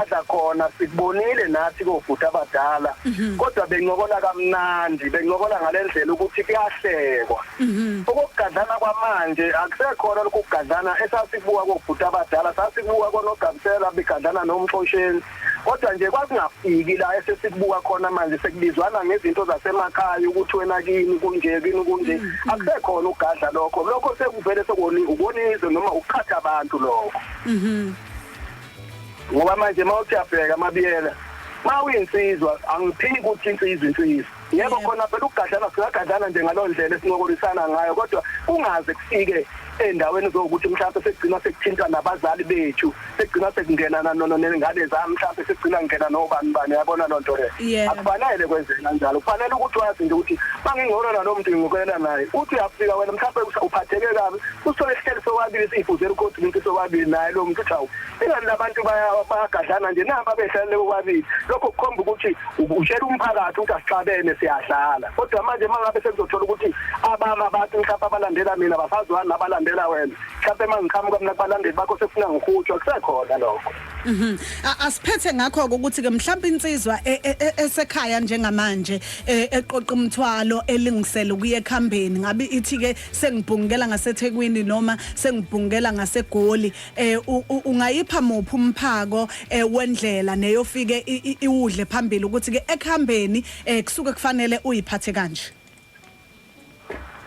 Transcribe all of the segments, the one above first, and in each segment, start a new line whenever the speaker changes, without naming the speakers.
adla khona sikubonile nathi kofuthi abadala kodwa bencokola kamnandi bencokola ngalendlela ukuthi kuyahlekwa ukugadlana kwamanje akusekhona lokugadlana esasibuka kofuthi abadala sasibuka konogabisela begadlana nomxosheni kodwa nje kwasingafiki la esesikubuka khona manje sekubizwana ngezinto zasemakhaya ukuthi wena kini kunje kini kunje akusekhona ugadla lokho sekuvele ubonise noma ukukhatha abantu lokho ngoba manje mawuthi uyabheka amabiyela mawuyinsizwa angiphiki ukuthi insizwa yebo khona phela ukugadlana siyagadlana nje ngalondlela esincokolisana ngayo kodwa kungaze kufike endaweni zokuthi mhlawumbe sekugcina sekuthinta nabazali bethu sekugcina sekungena nengane zami mhlawumbe sekugcina ngena nobani yabona lonto le akufanele kwenzeke kanjalo kufanele ukuthi wazi nje ukuthi mangingcono nalomuntu ngikwenza naye uthi uyafika wena mhlawumbe uphatheke kabi usole isihlelo sokwabili sifuzela ukuthi umuntu sokwabili naye lo muntu chawu ingani labantu bayagadlana nje namba behlalele okwabili lokho kukhomba ukuthi ushela umphakathi ukuthi asixabene siyadlala kodwa manje mangabe sekuzothola ukuthi abama abantu mhlawumbe abalandela mina basazwana nabalandela wena mhlawumbe mangiqhamuka mina kubalandeli bakho sekufuna ngikhutshwa kusekhona lokho
asiphethe ngakho ukuthi ke mhlawumbe insizwa esekhaya njengamanje eqoqa umthwalo elingisela ukuya ekhambeni ngabe ithi ke sengibhungela ngaseThekwini noma sengibhungela ngaseGoli ungayipha muphi umphako wendlela neyofike iwudle phambili ukuthi ke ekhambeni kusuke kufanele uyiphathe kanje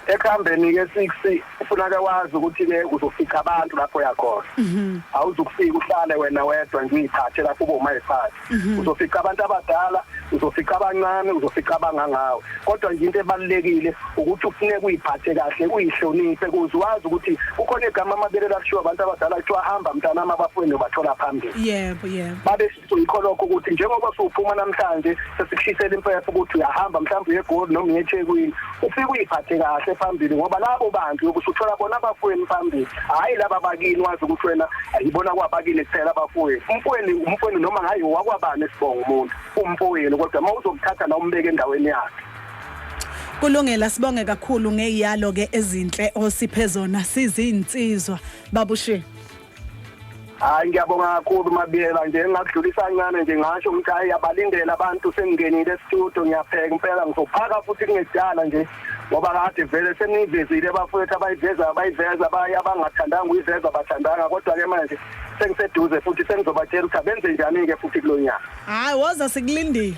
ekhambeni ke 6 ufunaka wazi ukuthi ke uzofika abantu lapho yakhona awuzukufika uhlale wena wedwa nje uyiphathe lapho bomayiphathe uzofika abantu abadala uzofika abancane uzofika abangangawe kodwa nje into ebalekile ukuthi ufune kuyiphathe kahle uyihloniphe kuze wazi ukuthi ukhona igama amabele lashiwa abantu abadala kuthiwa hamba mntana abafweni bathola phambili
yebo
babe sikholoko ukuthi njengoba usuphuma namhlanje sesikhisela impepho ukuthi uyahamba mhlawumbe uyeGoli noma uyeThekwini ufike uyiphathe kahle phambili ngoba labo bantu yokusuthola bona abafweni phambili hayi laba bakini wazi ukuthi wena ayibona kwabakini kuphela abafweni umfweni noma ngayo wakwabani sibonga umuntu umfowenu kodwa mawuzokuthatha na umbeke endaweni yakhe
kulungela sibonge kakhulu ngeyalo ke ezinhle osiphe zona sizinsizwa babushe
hayi ngiyabonga kakhulu mabiyela nje ngakudlulisa kancane nje ngasho ukuthi hayi abalindele abantu sengingenile studio ngiyapheka impela ngizophaka futhi kungedala nje ngoba kade vele senivezile abafowethu abayiveza abangathandanga uyiveza bathandanga kodwa ke manje sengiseduze futhi sengizobatshela ukuthi abenze njani ke futhi kulonyaka
hayi woza sikulindile